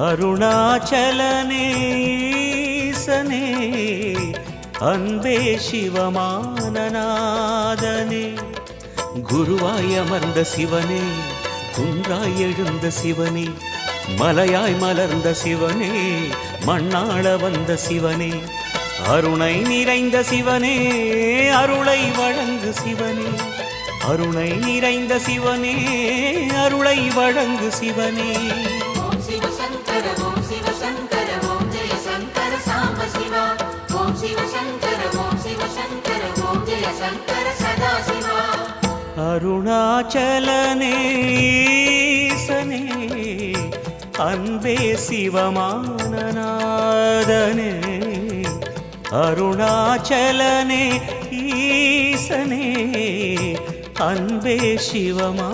அருணாச்சலனே ஈசனே அன்பே சிவமானநாதனே குருவாய் அமர்ந்த சிவனே குன்றாய் எழுந்த சிவனே மலையாய் மலர்ந்த சிவனே மண்ணாள வந்த சிவனே அருணை நிறைந்த சிவனே அருளை வழங்கு சிவனே அருணை நிறைந்த சிவனே அருளை வழங்கு சிவனே ஓம் சிவ சங்கர ஓம் சிவ சங்கர ஓம் ஜெய சங்கர சாம்ப சிவா ஓம் சிவ சங்கர ஓம் சிவ சங்கர ஓம் ஜெய சங்கர சதா சிவா அருணாச்சலனே ஈசனே அன்பே சிவமானநாதனே அருணாச்சலனே ஈசனே அன்பே சிவமானநாதனே